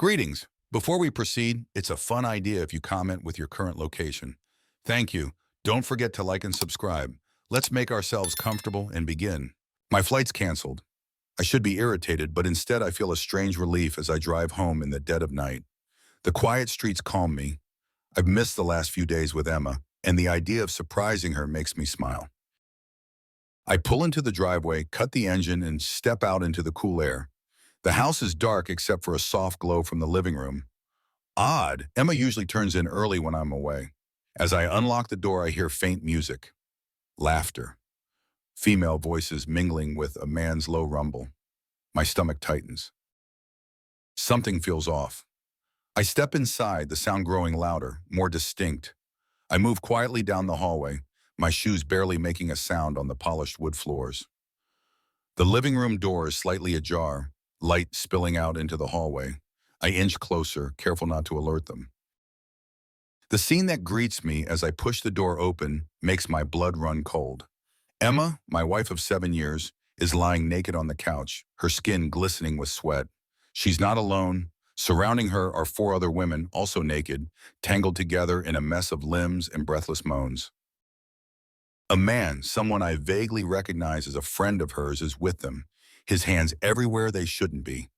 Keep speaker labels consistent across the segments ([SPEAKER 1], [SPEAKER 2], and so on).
[SPEAKER 1] Greetings. Before we proceed, it's a fun idea if you comment with your current location. Thank you. Don't forget to like and subscribe. Let's make ourselves comfortable and begin. My flight's canceled. I should be irritated, but instead I feel a strange relief as I drive home in the dead of night. The quiet streets calm me. I've missed the last few days with Emma, and the idea of surprising her makes me smile. I pull into the driveway, cut the engine, and step out into the cool air. The house is dark except for a soft glow from the living room. Odd, Emma usually turns in early when I'm away. As I unlock the door, I hear faint music. Laughter. Female voices mingling with a man's low rumble. My stomach tightens. Something feels off. I step inside, the sound growing louder, more distinct. I move quietly down the hallway, my shoes barely making a sound on the polished wood floors. The living room door is slightly ajar, light spilling out into the hallway. I inch closer, careful not to alert them. The scene that greets me as I push the door open makes my blood run cold. Emma, my wife of 7 years, is lying naked on the couch, her skin glistening with sweat. She's not alone. Surrounding her are 4 other women, also naked, tangled together in a mess of limbs and breathless moans. A man, someone I vaguely recognize as a friend of hers, is with them, his hands everywhere they shouldn't be.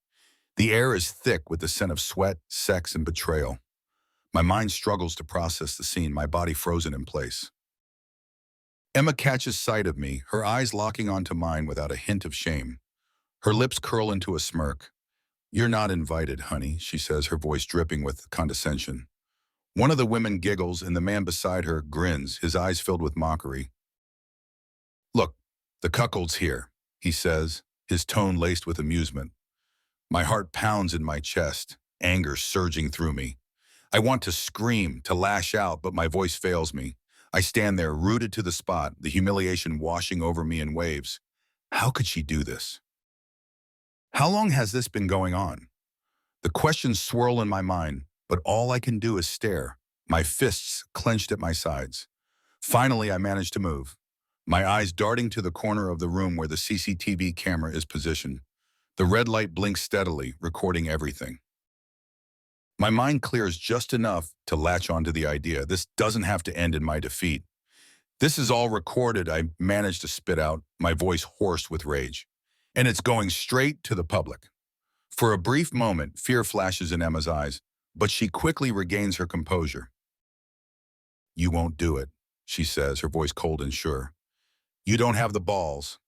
[SPEAKER 1] The air is thick with the scent of sweat, sex, and betrayal. My mind struggles to process the scene, my body frozen in place. Emma catches sight of me, her eyes locking onto mine without a hint of shame. Her lips curl into a smirk. "You're not invited, honey," she says, her voice dripping with condescension. One of the women giggles, and the man beside her grins, his eyes filled with mockery. "Look, the cuckold's here," he says, his tone laced with amusement. My heart pounds in my chest, anger surging through me. I want to scream, to lash out, but my voice fails me. I stand there, rooted to the spot, the humiliation washing over me in waves. How could she do this? How long has this been going on? The questions swirl in my mind, but all I can do is stare, my fists clenched at my sides. Finally, I manage to move, my eyes darting to the corner of the room where the CCTV camera is positioned. The red light blinks steadily, recording everything. My mind clears just enough to latch onto the idea. This doesn't have to end in my defeat. "This is all recorded," I manage to spit out, my voice hoarse with rage. "And it's going straight to the public." For a brief moment, fear flashes in Emma's eyes, but she quickly regains her composure. "You won't do it," she says, her voice cold and sure. "You don't have the balls."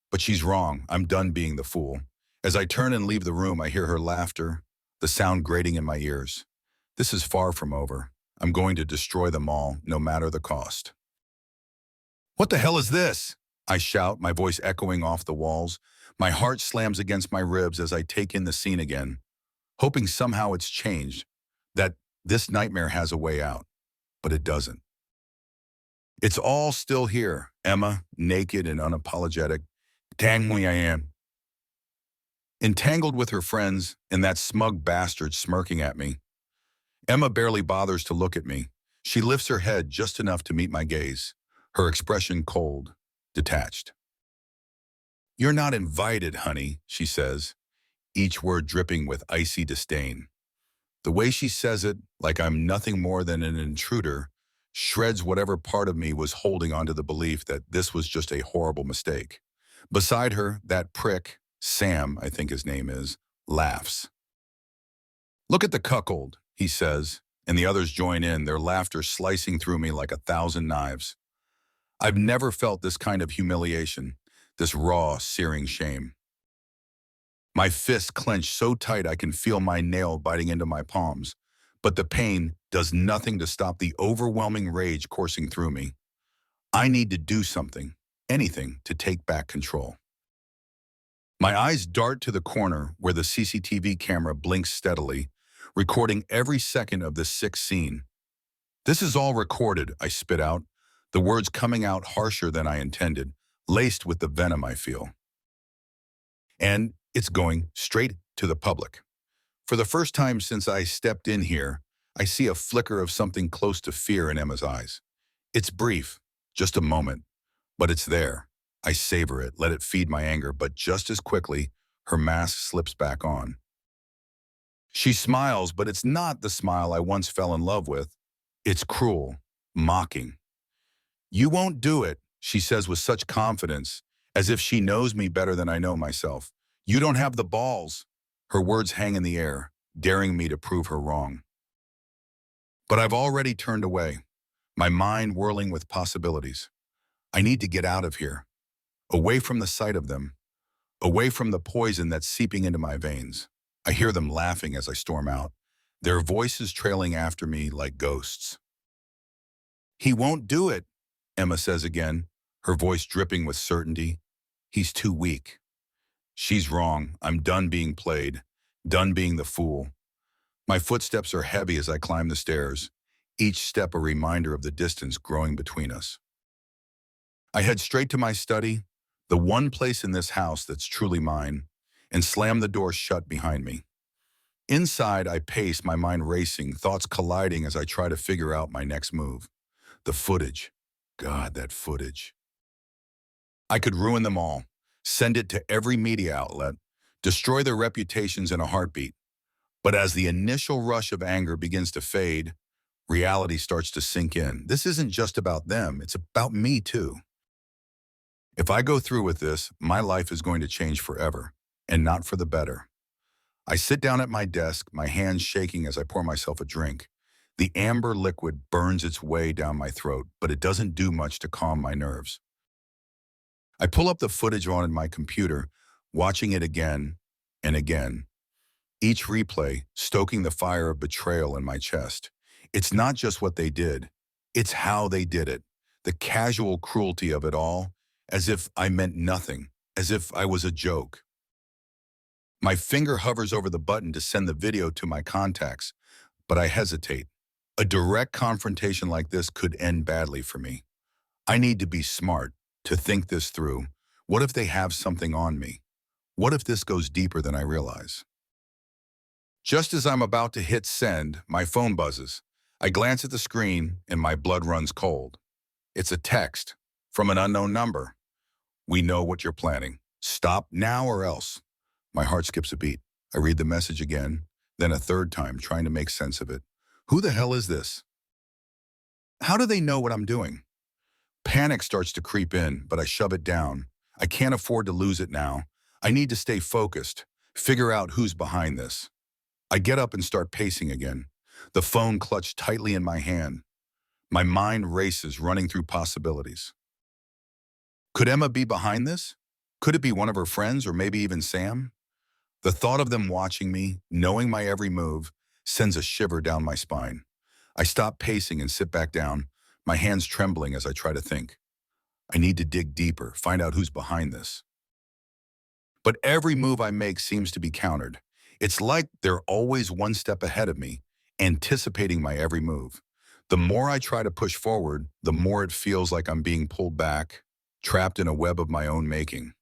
[SPEAKER 1] But she's wrong. I'm done being the fool. As I turn and leave the room, I hear her laughter, the sound grating in my ears. This is far from over. I'm going to destroy them all, no matter the cost. "What the hell is this?" I shout, my voice echoing off the walls. My heart slams against my ribs as I take in the scene again, hoping somehow it's changed, that this nightmare has a way out. But it doesn't. It's all still here, Emma, naked and unapologetic. Dangly I am. Entangled with her friends and that smug bastard smirking at me. Emma barely bothers to look at me. She lifts her head just enough to meet my gaze, her expression cold, detached. "You're not invited, honey," she says, each word dripping with icy disdain. The way she says it, like I'm nothing more than an intruder, shreds whatever part of me was holding onto the belief that this was just a horrible mistake. Beside her, that prick, Sam, I think his name is, laughs. "Look at the cuckold," he says, and the others join in, their laughter slicing through me like 1,000 knives. I've never felt this kind of humiliation, this raw, searing shame. My fists clench so tight I can feel my nail biting into my palms, but the pain does nothing to stop the overwhelming rage coursing through me. I need to do something, anything, to take back control. My eyes dart to the corner where the CCTV camera blinks steadily, recording every second of this sick scene. "This is all recorded," I spit out, the words coming out harsher than I intended, laced with the venom I feel. "And it's going straight to the public." For the first time since I stepped in here, I see a flicker of something close to fear in Emma's eyes. It's brief, just a moment, but it's there. I savor it, let it feed my anger, but just as quickly, her mask slips back on. She smiles, but it's not the smile I once fell in love with. It's cruel, mocking. You won't do it, she says with such confidence, as if she knows me better than I know myself. You don't have the balls. Her words hang in the air, daring me to prove her wrong. But I've already turned away, my mind whirling with possibilities. I need to get out of here, away from the sight of them, away from the poison that's seeping into my veins. I hear them laughing as I storm out, their voices trailing after me like ghosts. He won't do it, Emma says again, her voice dripping with certainty. He's too weak. She's wrong. I'm done being played, done being the fool. My footsteps are heavy as I climb the stairs, each step a reminder of the distance growing between us. I head straight to my study, the one place in this house that's truly mine, and slam the door shut behind me. Inside, I pace, my mind racing, thoughts colliding as I try to figure out my next move. The footage. God, that footage. I could ruin them all, send it to every media outlet, destroy their reputations in a heartbeat. But as the initial rush of anger begins to fade, reality starts to sink in. This isn't just about them, it's about me too. If I go through with this, my life is going to change forever, and not for the better. I sit down at my desk, my hands shaking as I pour myself a drink. The amber liquid burns its way down my throat, but it doesn't do much to calm my nerves. I pull up the footage on my computer, watching it again and again. Each replay stoking the fire of betrayal in my chest. It's not just what they did, it's how they did it. The casual cruelty of it all, as if I meant nothing, as if I was a joke. My finger hovers over the button to send the video to my contacts, but I hesitate. A direct confrontation like this could end badly for me. I need to be smart, to think this through. What if they have something on me? What if this goes deeper than I realize? Just as I'm about to hit send, my phone buzzes. I glance at the screen and my blood runs cold. It's a text from an unknown number. We know what you're planning. Stop now or else. My heart skips a beat. I read the message again, then a third time, trying to make sense of it. Who the hell is this? How do they know what I'm doing? Panic starts to creep in, but I shove it down. I can't afford to lose it now. I need to stay focused, figure out who's behind this. I get up and start pacing again, the phone clutched tightly in my hand. My mind races, running through possibilities. Could Emma be behind this? Could it be one of her friends or maybe even Sam? The thought of them watching me, knowing my every move, sends a shiver down my spine. I stop pacing and sit back down, my hands trembling as I try to think. I need to dig deeper, find out who's behind this. But every move I make seems to be countered. It's like they're always one step ahead of me, anticipating my every move. The more I try to push forward, the more it feels like I'm being pulled back, trapped in a web of my own making.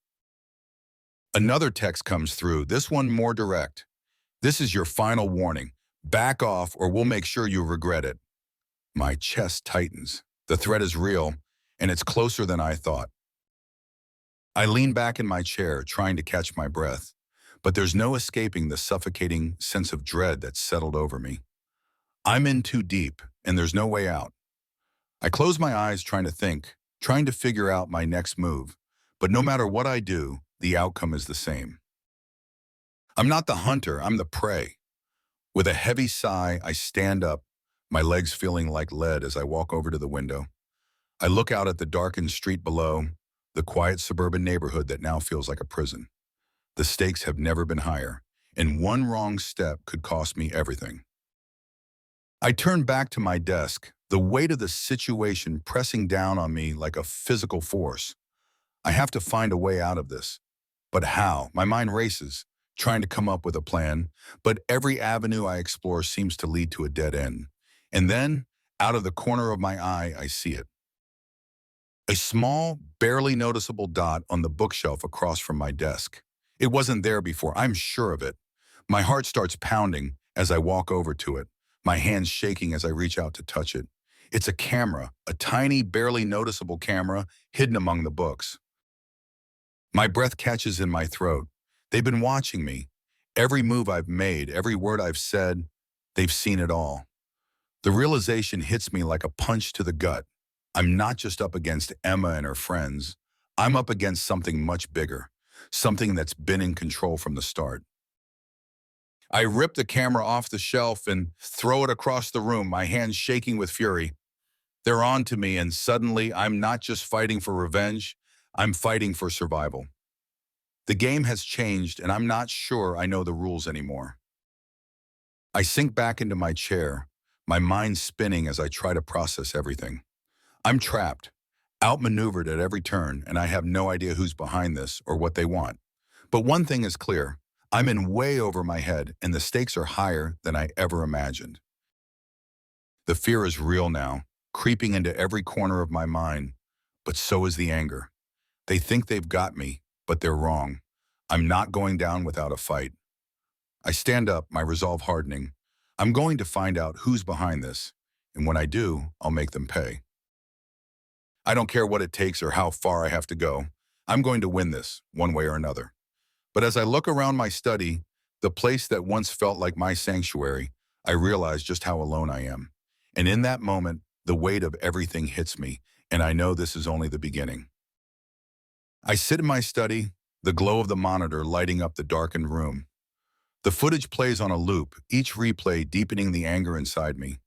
[SPEAKER 1] Another text comes through, this one more direct. This is your final warning. Back off or we'll make sure you regret it. My chest tightens. The threat is real, and it's closer than I thought. I lean back in my chair, trying to catch my breath, but there's no escaping the suffocating sense of dread that's settled over me. I'm in too deep, and there's no way out. I close my eyes trying to think, trying to figure out my next move, but no matter what I do, the outcome is the same. I'm not the hunter, I'm the prey. With a heavy sigh, I stand up, my legs feeling like lead as I walk over to the window. I look out at the darkened street below, the quiet suburban neighborhood that now feels like a prison. The stakes have never been higher, and one wrong step could cost me everything. I turn back to my desk, the weight of the situation pressing down on me like a physical force. I have to find a way out of this. But how? My mind races, trying to come up with a plan, but every avenue I explore seems to lead to a dead end. And then, out of the corner of my eye, I see it. A small, barely noticeable dot on the bookshelf across from my desk. It wasn't there before, I'm sure of it. My heart starts pounding as I walk over to it, my hands shaking as I reach out to touch it. It's a camera, a tiny, barely noticeable camera hidden among the books. My breath catches in my throat. They've been watching me, Every move I've made, every word I've said, they've seen it all. The realization hits me like a punch to the gut. I'm not just up against Emma and her friends. I'm up against something much bigger, something that's been in control from the start. I rip the camera off the shelf and throw it across the room, my hands shaking with fury. They're on to me, and suddenly I'm not just fighting for revenge, I'm fighting for survival. The game has changed, and I'm not sure I know the rules anymore. I sink back into my chair, my mind spinning as I try to process everything. I'm trapped, outmaneuvered at every turn, and I have no idea who's behind this or what they want. But one thing is clear. I'm in way over my head, and the stakes are higher than I ever imagined. The fear is real now, creeping into every corner of my mind, but so is the anger. They think they've got me, but they're wrong. I'm not going down without a fight. I stand up, my resolve hardening. I'm going to find out who's behind this, and when I do, I'll make them pay. I don't care what it takes or how far I have to go. I'm going to win this, one way or another. But as I look around my study, the place that once felt like my sanctuary, I realize just how alone I am. And in that moment, the weight of everything hits me, and I know this is only the beginning. I sit in my study, the glow of the monitor lighting up the darkened room. The footage plays on a loop, each replay deepening the anger inside me.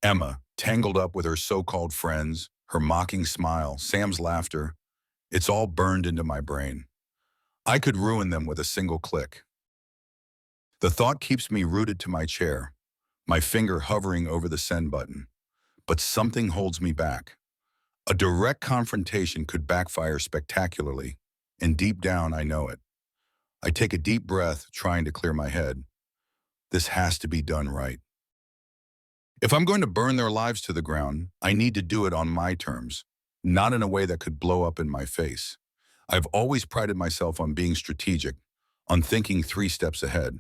[SPEAKER 1] Emma, tangled up with her so-called friends, her mocking smile, Sam's laughter, it's all burned into my brain. I could ruin them with a single click. The thought keeps me rooted to my chair, my finger hovering over the send button. But something holds me back. A direct confrontation could backfire spectacularly, and deep down I know it. I take a deep breath, trying to clear my head. This has to be done right. If I'm going to burn their lives to the ground, I need to do it on my terms, not in a way that could blow up in my face. I've always prided myself on being strategic, on thinking 3 steps ahead.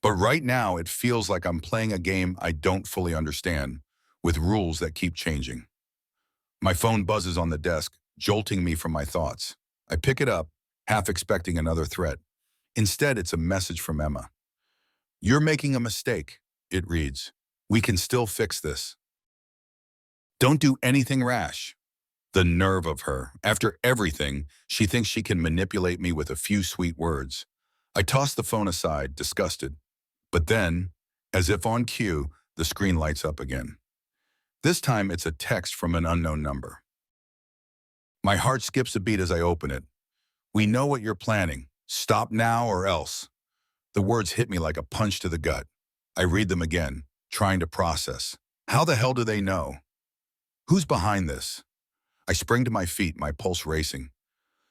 [SPEAKER 1] But right now, it feels like I'm playing a game I don't fully understand, with rules that keep changing. My phone buzzes on the desk, jolting me from my thoughts. I pick it up, half expecting another threat. Instead, it's a message from Emma. "You're making a mistake," it reads. "We can still fix this. Don't do anything rash." The nerve of her. After everything, she thinks she can manipulate me with a few sweet words. I toss the phone aside, disgusted. But then, as if on cue, the screen lights up again. This time, it's a text from an unknown number. My heart skips a beat as I open it. "We know what you're planning. Stop now or else." The words hit me like a punch to the gut. I read them again, trying to process. How the hell do they know? Who's behind this? I spring to my feet, my pulse racing.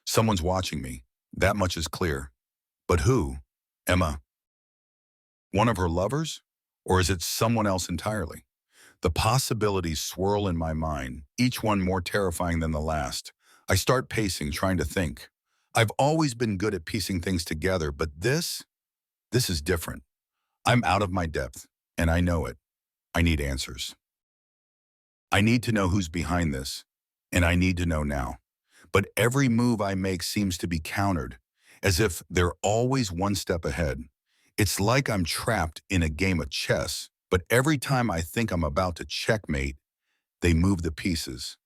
[SPEAKER 1] Someone's watching me. That much is clear. But who? Emma? One of her lovers? Or is it someone else entirely? The possibilities swirl in my mind, each one more terrifying than the last. I start pacing, trying to think. I've always been good at piecing things together, but this is different. I'm out of my depth, and I know it. I need answers. I need to know who's behind this, and I need to know now. But every move I make seems to be countered, as if they're always one step ahead. It's like I'm trapped in a game of chess, but every time I think I'm about to checkmate, they move the pieces.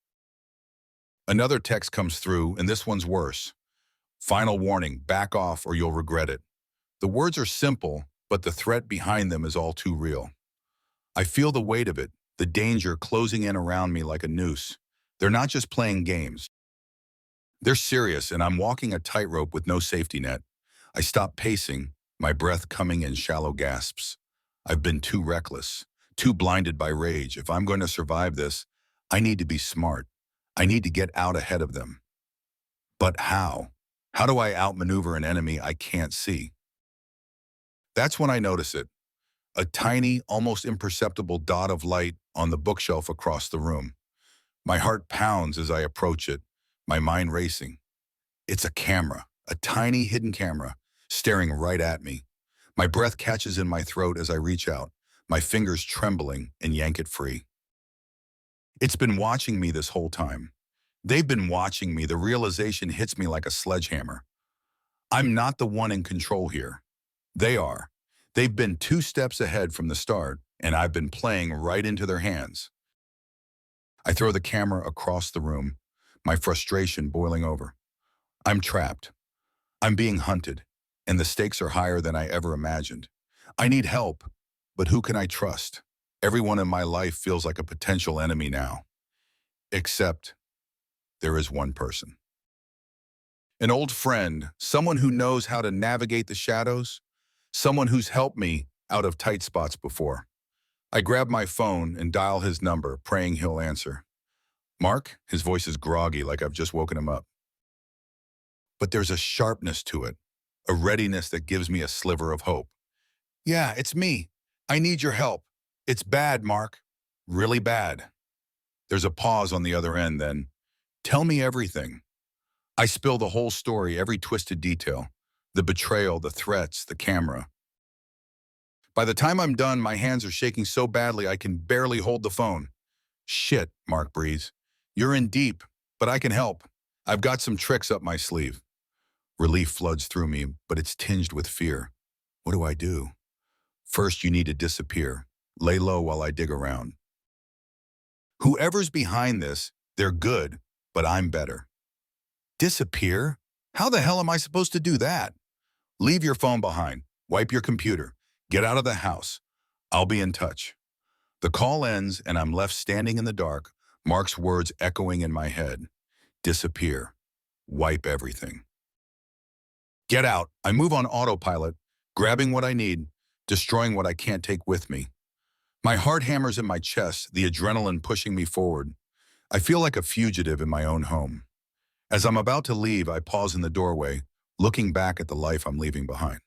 [SPEAKER 1] Another text comes through, and this one's worse. "Final warning, back off or you'll regret it." The words are simple, but the threat behind them is all too real. I feel the weight of it, the danger closing in around me like a noose. They're not just playing games. They're serious, and I'm walking a tightrope with no safety net. I stop pacing, my breath coming in shallow gasps. I've been too reckless, too blinded by rage. If I'm going to survive this, I need to be smart. I need to get out ahead of them. But how? How do I outmaneuver an enemy I can't see? That's when I notice it. A tiny, almost imperceptible dot of light on the bookshelf across the room. My heart pounds as I approach it, my mind racing. It's a camera, a tiny hidden camera, staring right at me. My breath catches in my throat as I reach out, my fingers trembling, and yank it free. It's been watching me this whole time. They've been watching me. The realization hits me like a sledgehammer. I'm not the one in control here. They are. They've been 2 steps ahead from the start, and I've been playing right into their hands. I throw the camera across the room, my frustration boiling over. I'm trapped. I'm being hunted, and the stakes are higher than I ever imagined. I need help, but who can I trust? Everyone in my life feels like a potential enemy now, except there is one person. An old friend, someone who knows how to navigate the shadows, someone who's helped me out of tight spots before. I grab my phone and dial his number, praying he'll answer. Mark, his voice is groggy like I've just woken him up. But there's a sharpness to it, a readiness that gives me a sliver of hope. Yeah, it's me. I need your help. It's bad, Mark. Really bad. There's a pause on the other end then. Tell me everything. I spill the whole story, every twisted detail. The betrayal, the threats, the camera. By the time I'm done, my hands are shaking so badly I can barely hold the phone. Shit, Mark breathes. You're in deep, but I can help. I've got some tricks up my sleeve. Relief floods through me, but it's tinged with fear. What do I do? First, you need to disappear. Lay low while I dig around. Whoever's behind this, they're good, but I'm better. Disappear? How the hell am I supposed to do that? Leave your phone behind. Wipe your computer. Get out of the house. I'll be in touch. The call ends and I'm left standing in the dark, Mark's words echoing in my head. Disappear. Wipe everything. Get out. I move on autopilot, grabbing what I need, destroying what I can't take with me. My heart hammers in my chest, the adrenaline pushing me forward. I feel like a fugitive in my own home. As I'm about to leave, I pause in the doorway, looking back at the life I'm leaving behind.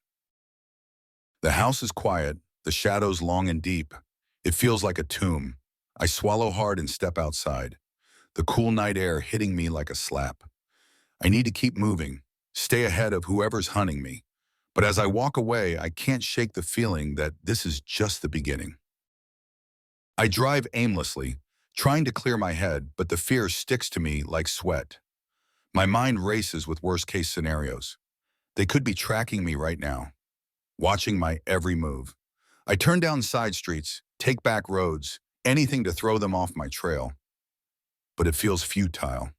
[SPEAKER 1] The house is quiet, the shadows long and deep. It feels like a tomb. I swallow hard and step outside, the cool night air hitting me like a slap. I need to keep moving, stay ahead of whoever's hunting me. But as I walk away, I can't shake the feeling that this is just the beginning. I drive aimlessly, trying to clear my head, but the fear sticks to me like sweat. My mind races with worst-case scenarios. They could be tracking me right now, watching my every move. I turn down side streets, take back roads, anything to throw them off my trail. But it feels futile.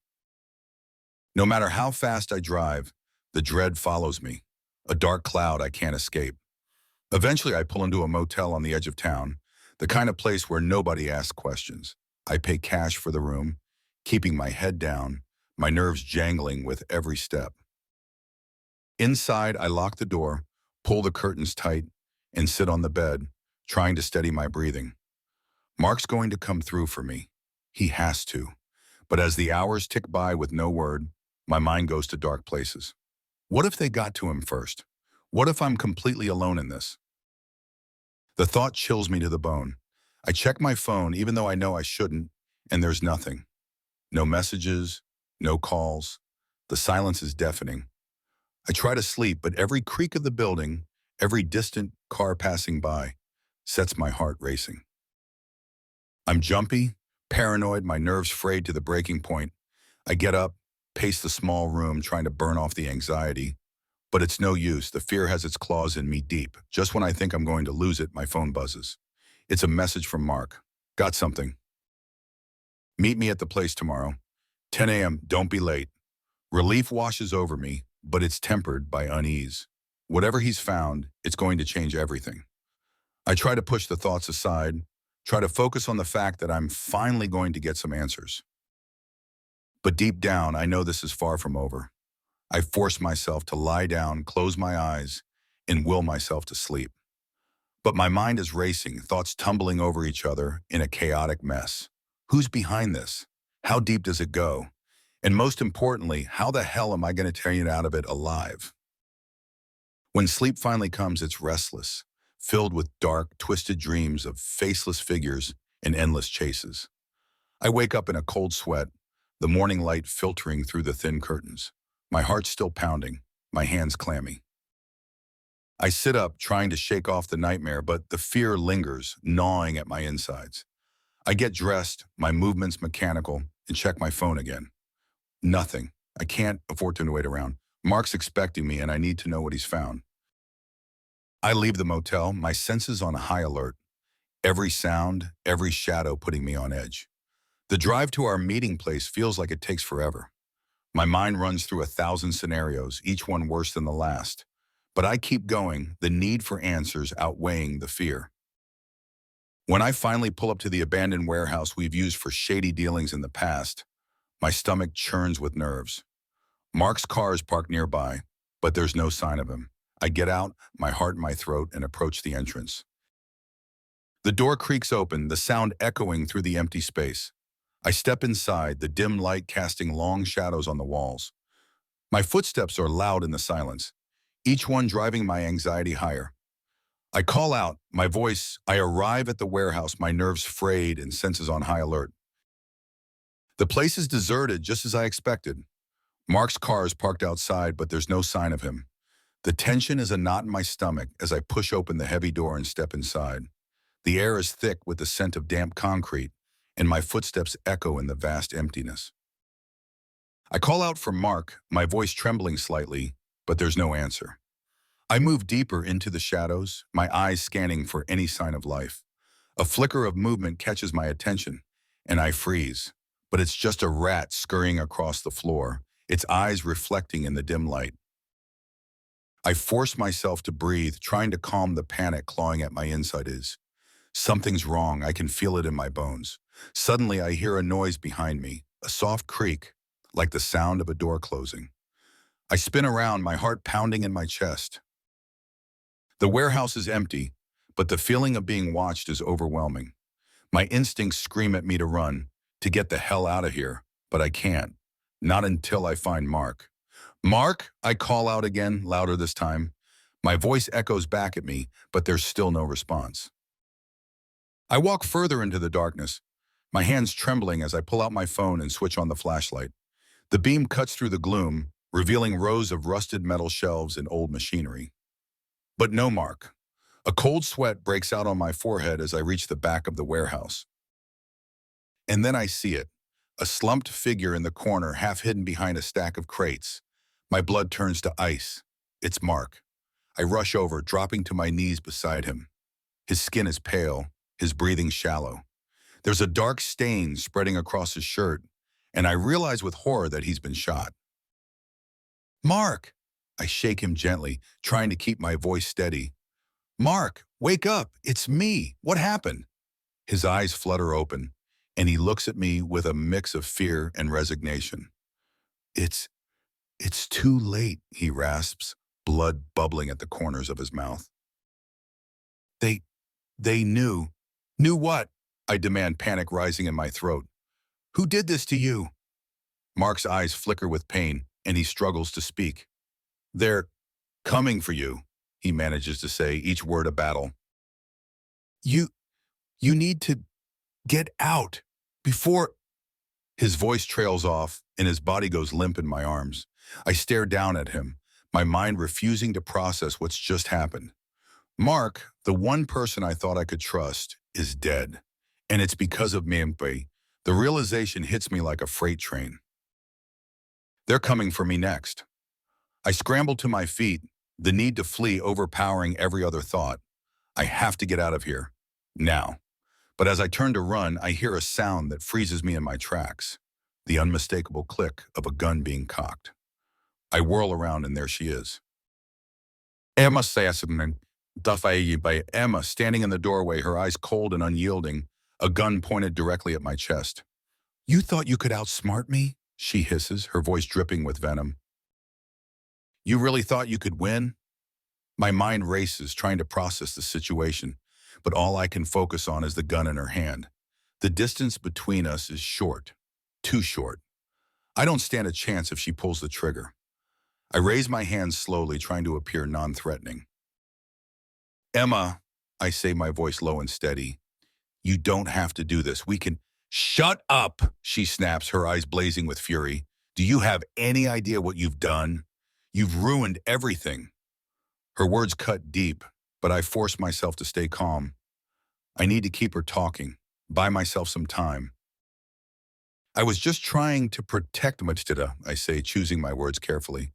[SPEAKER 1] No matter how fast I drive, the dread follows me, a dark cloud I can't escape. Eventually, I pull into a motel on the edge of town, the kind of place where nobody asks questions. I pay cash for the room, keeping my head down, my nerves jangling with every step. Inside, I lock the door, pull the curtains tight, and sit on the bed, trying to steady my breathing. Mark's going to come through for me. He has to. But as the hours tick by with no word, my mind goes to dark places. What if they got to him first? What if I'm completely alone in this? The thought chills me to the bone. I check my phone even though I know I shouldn't, and there's nothing. No messages, no calls. The silence is deafening. I try to sleep, but every creak of the building, every distant car passing by, sets my heart racing. I'm jumpy, paranoid, my nerves frayed to the breaking point. I get up, pace the small room, trying to burn off the anxiety. But it's no use. The fear has its claws in me deep. Just when I think I'm going to lose it, my phone buzzes. It's a message from Mark. Got something. Meet me at the place tomorrow. 10 a.m., don't be late. Relief washes over me, but it's tempered by unease. Whatever he's found, it's going to change everything. I try to push the thoughts aside, try to focus on the fact that I'm finally going to get some answers. But deep down, I know this is far from over. I force myself to lie down, close my eyes, and will myself to sleep. But my mind is racing, thoughts tumbling over each other in a chaotic mess. Who's behind this? How deep does it go? And most importantly, how the hell am I going to get out of it alive? When sleep finally comes, it's restless, filled with dark, twisted dreams of faceless figures and endless chases. I wake up in a cold sweat, the morning light filtering through the thin curtains. My heart still pounding, my hands clammy. I sit up, trying to shake off the nightmare, but the fear lingers, gnawing at my insides. I get dressed, my movements mechanical, and check my phone again. Nothing. I can't afford to wait around. Mark's expecting me, and I need to know what he's found. I leave the motel, my senses on high alert, every sound, every shadow putting me on edge. The drive to our meeting place feels like it takes forever. My mind runs through 1,000 scenarios, each one worse than the last. But I keep going, the need for answers outweighing the fear. When I finally pull up to the abandoned warehouse we've used for shady dealings in the past, my stomach churns with nerves. Mark's car is parked nearby, but there's no sign of him. I get out, my heart in my throat, and approach the entrance. The door creaks open, the sound echoing through the empty space. I step inside, the dim light casting long shadows on the walls. My footsteps are loud in the silence, each one driving my anxiety higher. I call out, my voice, I arrive at the warehouse, my nerves frayed and senses on high alert. The place is deserted just as I expected. Mark's car is parked outside, but there's no sign of him. The tension is a knot in my stomach as I push open the heavy door and step inside. The air is thick with the scent of damp concrete, and my footsteps echo in the vast emptiness. I call out for Mark, my voice trembling slightly, but there's no answer. I move deeper into the shadows, my eyes scanning for any sign of life. A flicker of movement catches my attention, and I freeze. But it's just a rat scurrying across the floor, its eyes reflecting in the dim light. I force myself to breathe, trying to calm the panic clawing at my insides. Something's wrong, I can feel it in my bones. Suddenly I hear a noise behind me, a soft creak, like the sound of a door closing. I spin around, my heart pounding in my chest. The warehouse is empty, but the feeling of being watched is overwhelming. My instincts scream at me to run, to get the hell out of here, but I can't. Not until I find Mark. Mark, I call out again, louder this time. My voice echoes back at me, but there's still no response. I walk further into the darkness, my hands trembling as I pull out my phone and switch on the flashlight. The beam cuts through the gloom, revealing rows of rusted metal shelves and old machinery. But no Mark. A cold sweat breaks out on my forehead as I reach the back of the warehouse. And then I see it, a slumped figure in the corner, half hidden behind a stack of crates. My blood turns to ice. It's Mark. I rush over, dropping to my knees beside him. His skin is pale, his breathing shallow. There's a dark stain spreading across his shirt, and I realize with horror that he's been shot. Mark! I shake him gently, trying to keep my voice steady. Mark, wake up! It's me! What happened? His eyes flutter open, and he looks at me with a mix of fear and resignation. It's too late, he rasps, blood bubbling at the corners of his mouth. They knew. Knew what? I demand, panic rising in my throat. Who did this to you? Mark's eyes flicker with pain, and he struggles to speak. They're coming for you, he manages to say, each word a battle. You need to get out before... His voice trails off, and his body goes limp in my arms. I stare down at him, my mind refusing to process what's just happened. Mark, the one person I thought I could trust, is dead. And it's because of me. The realization hits me like a freight train. They're coming for me next. I scramble to my feet, the need to flee overpowering every other thought. I have to get out of here. Now. But as I turn to run, I hear a sound that freezes me in my tracks. The unmistakable click of a gun being cocked. I whirl around and there she is. Emma says something. By Emma, standing in the doorway, her eyes cold and unyielding, a gun pointed directly at my chest. You thought you could outsmart me? She hisses, her voice dripping with venom. You really thought you could win? My mind races, trying to process the situation, but all I can focus on is the gun in her hand. The distance between us is short, too short. I don't stand a chance if she pulls the trigger. I raise my hands slowly, trying to appear non-threatening. Emma, I say, my voice low and steady. You don't have to do this. We can... Shut up, she snaps, her eyes blazing with fury. Do you have any idea what you've done? You've ruined everything. Her words cut deep, but I force myself to stay calm. I need to keep her talking, buy myself some time. I was just trying to protect Majtida, I say, choosing my words carefully.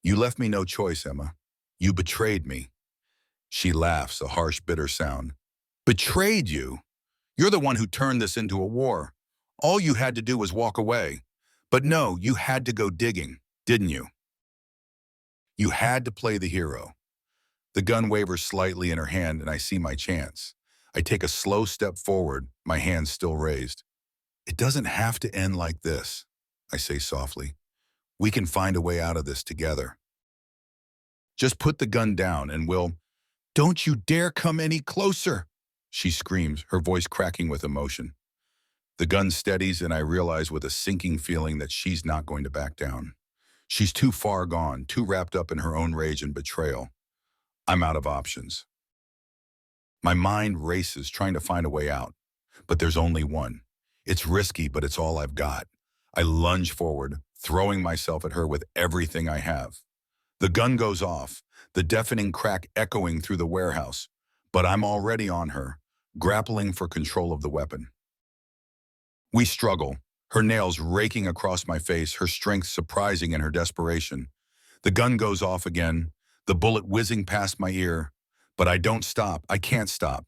[SPEAKER 1] You left me no choice, Emma. You betrayed me. She laughs, a harsh, bitter sound. Betrayed you? You're the one who turned this into a war. All you had to do was walk away. But no, you had to go digging, didn't you? You had to play the hero. The gun wavers slightly in her hand and I see my chance. I take a slow step forward, my hands still raised. It doesn't have to end like this, I say softly. We can find a way out of this together. Just put the gun down and we'll— Don't you dare come any closer, she screams, her voice cracking with emotion. The gun steadies and I realize with a sinking feeling that she's not going to back down. She's too far gone, too wrapped up in her own rage and betrayal. I'm out of options. My mind races trying to find a way out, but there's only one. It's risky, but it's all I've got. I lunge forward, throwing myself at her with everything I have. The gun goes off, the deafening crack echoing through the warehouse, but I'm already on her, grappling for control of the weapon. We struggle, her nails raking across my face, her strength surprising in her desperation. The gun goes off again, the bullet whizzing past my ear, but I don't stop, I can't stop.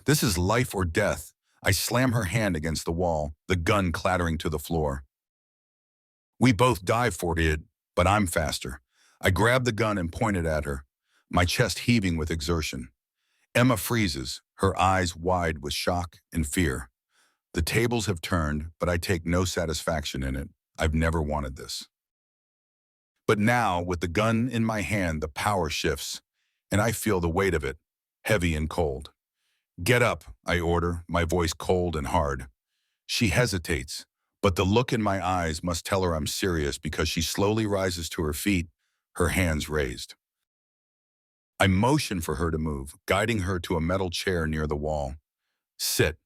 [SPEAKER 1] This is life or death. I slam her hand against the wall, the gun clattering to the floor. We both dive for it, but I'm faster. I grab the gun and point it at her, my chest heaving with exertion. Emma freezes, her eyes wide with shock and fear. The tables have turned, but I take no satisfaction in it. I've never wanted this. But now, with the gun in my hand, the power shifts, and I feel the weight of it, heavy and cold. Get up, I order, my voice cold and hard. She hesitates, but the look in my eyes must tell her I'm serious because she slowly rises to her feet, her hands raised. I motion for her to move, guiding her to a metal chair near the wall. Sit.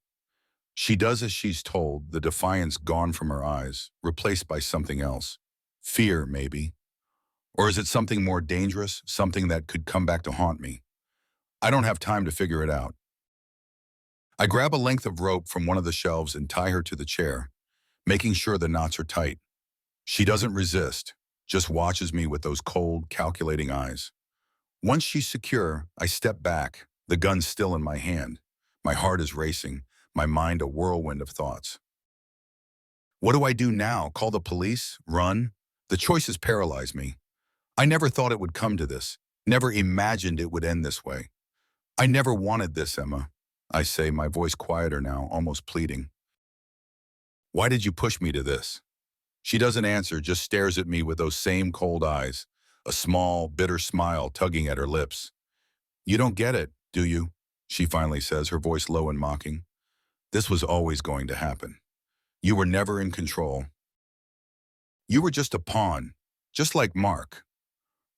[SPEAKER 1] She does as she's told, the defiance gone from her eyes, replaced by something else. Fear, maybe. Or is it something more dangerous, something that could come back to haunt me? I don't have time to figure it out. I grab a length of rope from one of the shelves and tie her to the chair, making sure the knots are tight. She doesn't resist, just watches me with those cold, calculating eyes. Once she's secure, I step back, the gun still in my hand. My heart is racing, my mind a whirlwind of thoughts. What do I do now? Call the police? Run? The choices paralyze me. I never thought it would come to this, never imagined it would end this way. I never wanted this, Emma, I say, my voice quieter now, almost pleading. Why did you push me to this? She doesn't answer, just stares at me with those same cold eyes, a small, bitter smile tugging at her lips. You don't get it, do you? She finally says, her voice low and mocking. This was always going to happen. You were never in control. You were just a pawn, just like Mark.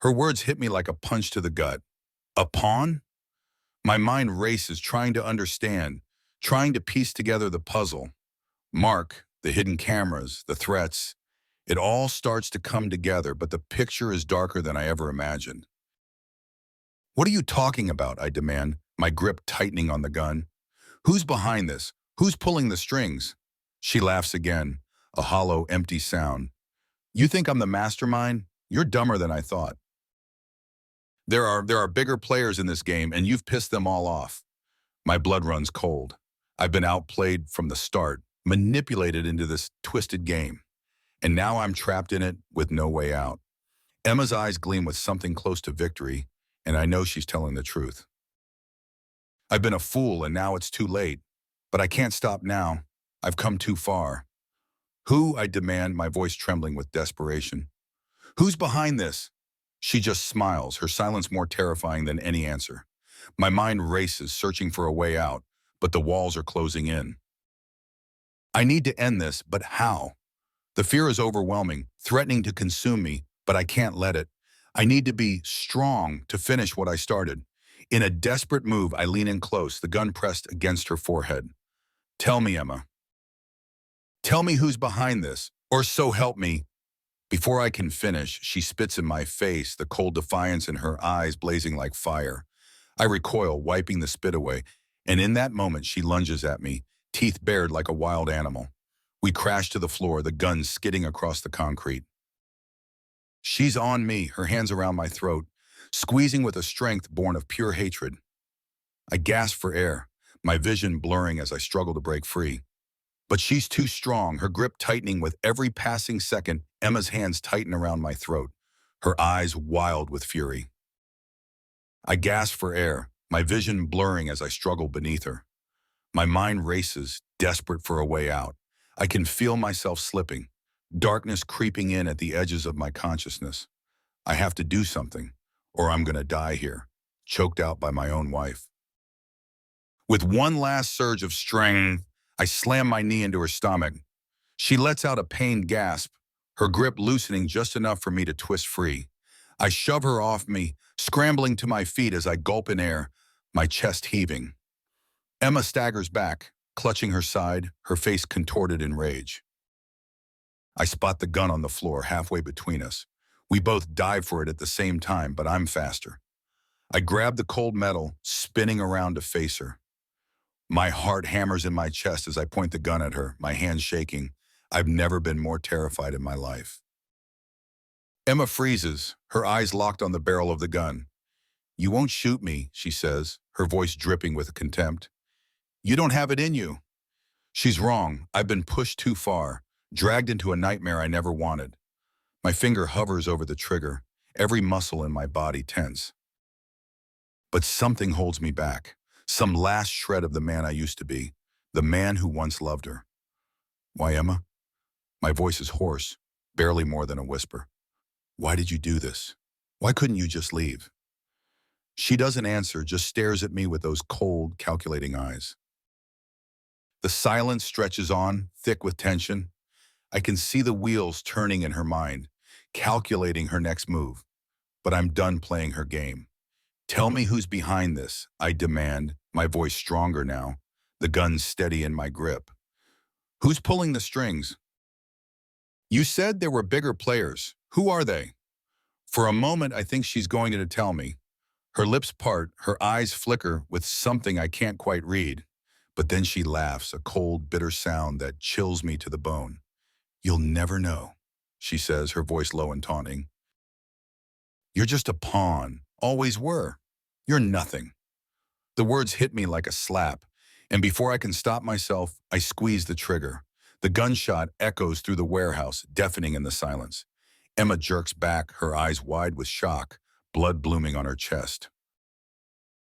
[SPEAKER 1] Her words hit me like a punch to the gut. A pawn? My mind races, trying to understand, trying to piece together the puzzle. Mark, the hidden cameras, the threats, it all starts to come together, but the picture is darker than I ever imagined. What are you talking about? I demand, my grip tightening on the gun. Who's behind this? Who's pulling the strings? She laughs again, a hollow, empty sound. You think I'm the mastermind? You're dumber than I thought. There are bigger players in this game, and you've pissed them all off. My blood runs cold. I've been outplayed from the start, manipulated into this twisted game. And now I'm trapped in it with no way out. Emma's eyes gleam with something close to victory, and I know she's telling the truth. I've been a fool, and now it's too late. But I can't stop now. I've come too far. Who? I demand, my voice trembling with desperation. Who's behind this? She just smiles, her silence more terrifying than any answer. My mind races, searching for a way out, but the walls are closing in. I need to end this, but how? The fear is overwhelming, threatening to consume me, but I can't let it. I need to be strong to finish what I started. In a desperate move, I lean in close, the gun pressed against her forehead. Tell me, Emma. Tell me who's behind this, or so help me. Before I can finish, she spits in my face, the cold defiance in her eyes blazing like fire. I recoil, wiping the spit away, and in that moment she lunges at me, teeth bared like a wild animal. We crash to the floor, the gun skidding across the concrete. She's on me, her hands around my throat, squeezing with a strength born of pure hatred. I gasp for air, my vision blurring as I struggle to break free. But she's too strong, her grip tightening with every passing second. Emma's hands tighten around my throat, her eyes wild with fury. I gasp for air, my vision blurring as I struggle beneath her. My mind races, desperate for a way out. I can feel myself slipping, darkness creeping in at the edges of my consciousness. I have to do something, or I'm gonna die here, choked out by my own wife. With one last surge of strength, I slam my knee into her stomach. She lets out a pained gasp, her grip loosening just enough for me to twist free. I shove her off me, scrambling to my feet as I gulp in air, my chest heaving. Emma staggers back, clutching her side, her face contorted in rage. I spot the gun on the floor halfway between us. We both dive for it at the same time, but I'm faster. I grab the cold metal, spinning around to face her. My heart hammers in my chest as I point the gun at her, my hands shaking. I've never been more terrified in my life. Emma freezes, her eyes locked on the barrel of the gun. "You won't shoot me," she says, her voice dripping with contempt. "You don't have it in you." She's wrong. I've been pushed too far, dragged into a nightmare I never wanted. My finger hovers over the trigger, every muscle in my body tense. But something holds me back, some last shred of the man I used to be, the man who once loved her. "Why, Emma?" My voice is hoarse, barely more than a whisper. "Why did you do this? Why couldn't you just leave?" She doesn't answer, just stares at me with those cold, calculating eyes. The silence stretches on, thick with tension. I can see the wheels turning in her mind, calculating her next move. But I'm done playing her game. "Tell me who's behind this," I demand, my voice stronger now, the gun steady in my grip. "Who's pulling the strings?" "You said there were bigger players. Who are they?" For a moment, I think she's going to tell me. Her lips part, her eyes flicker with something I can't quite read. But then she laughs, a cold, bitter sound that chills me to the bone. "You'll never know," she says, her voice low and taunting. "You're just a pawn, always were. You're nothing." The words hit me like a slap, and before I can stop myself, I squeeze the trigger. The gunshot echoes through the warehouse, deafening in the silence. Emma jerks back, her eyes wide with shock, blood blooming on her chest.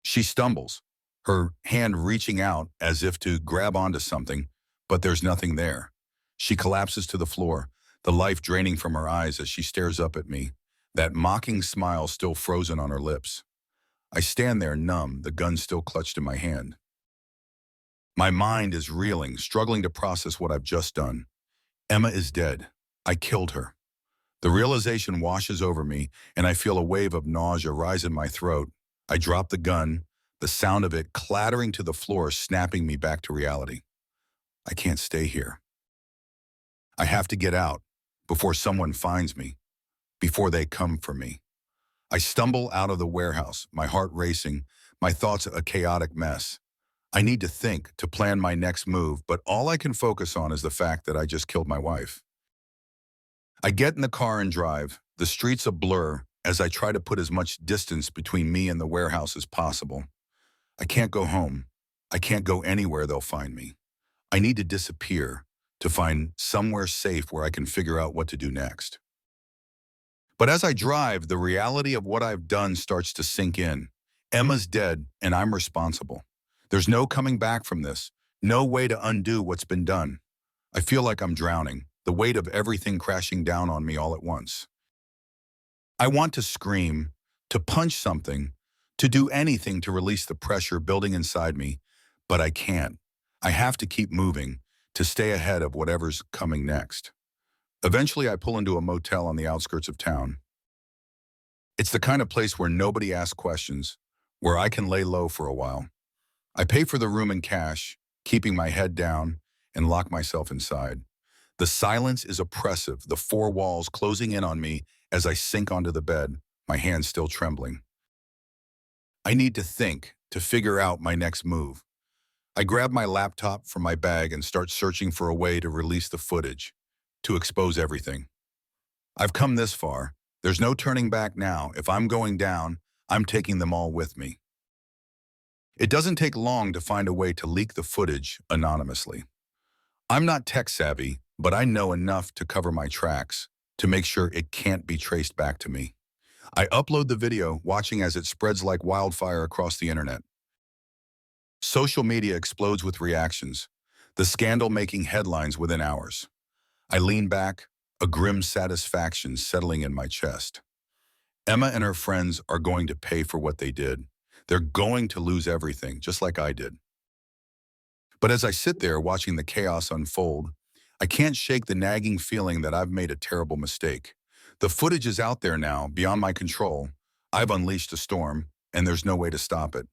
[SPEAKER 1] She stumbles, her hand reaching out as if to grab onto something, but there's nothing there. She collapses to the floor, the life draining from her eyes as she stares up at me, that mocking smile still frozen on her lips. I stand there numb, the gun still clutched in my hand. My mind is reeling, struggling to process what I've just done. Emma is dead. I killed her. The realization washes over me, and I feel a wave of nausea rise in my throat. I drop the gun, the sound of it clattering to the floor, snapping me back to reality. I can't stay here. I have to get out before someone finds me, before they come for me. I stumble out of the warehouse, my heart racing, my thoughts a chaotic mess. I need to think, to plan my next move, but all I can focus on is the fact that I just killed my wife. I get in the car and drive, the streets a blur as I try to put as much distance between me and the warehouse as possible. I can't go home. I can't go anywhere they'll find me. I need to disappear, to find somewhere safe where I can figure out what to do next. But as I drive, the reality of what I've done starts to sink in. Emma's dead, and I'm responsible. There's no coming back from this, no way to undo what's been done. I feel like I'm drowning, the weight of everything crashing down on me all at once. I want to scream, to punch something, to do anything to release the pressure building inside me, but I can't. I have to keep moving, to stay ahead of whatever's coming next. Eventually, I pull into a motel on the outskirts of town. It's the kind of place where nobody asks questions, where I can lay low for a while. I pay for the room in cash, keeping my head down, and lock myself inside. The silence is oppressive, the four walls closing in on me as I sink onto the bed, my hands still trembling. I need to think, to figure out my next move. I grab my laptop from my bag and start searching for a way to release the footage, to expose everything. I've come this far. There's no turning back now. If I'm going down, I'm taking them all with me. It doesn't take long to find a way to leak the footage anonymously. I'm not tech savvy, but I know enough to cover my tracks to make sure it can't be traced back to me. I upload the video, watching as it spreads like wildfire across the internet. Social media explodes with reactions, the scandal making headlines within hours. I lean back, a grim satisfaction settling in my chest. Emma and her friends are going to pay for what they did. They're going to lose everything, just like I did. But as I sit there watching the chaos unfold, I can't shake the nagging feeling that I've made a terrible mistake. The footage is out there now, beyond my control. I've unleashed a storm, and there's no way to stop it.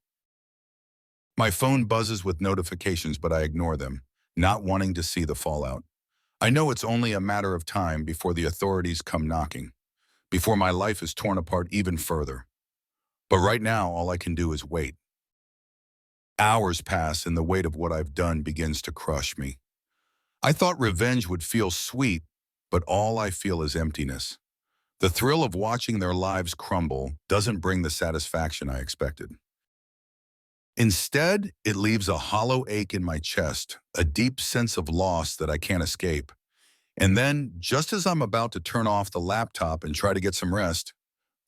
[SPEAKER 1] My phone buzzes with notifications, but I ignore them, not wanting to see the fallout. I know it's only a matter of time before the authorities come knocking, before my life is torn apart even further. But right now, all I can do is wait. Hours pass and the weight of what I've done begins to crush me. I thought revenge would feel sweet, but all I feel is emptiness. The thrill of watching their lives crumble doesn't bring the satisfaction I expected. Instead, it leaves a hollow ache in my chest, a deep sense of loss that I can't escape. And then, just as I'm about to turn off the laptop and try to get some rest,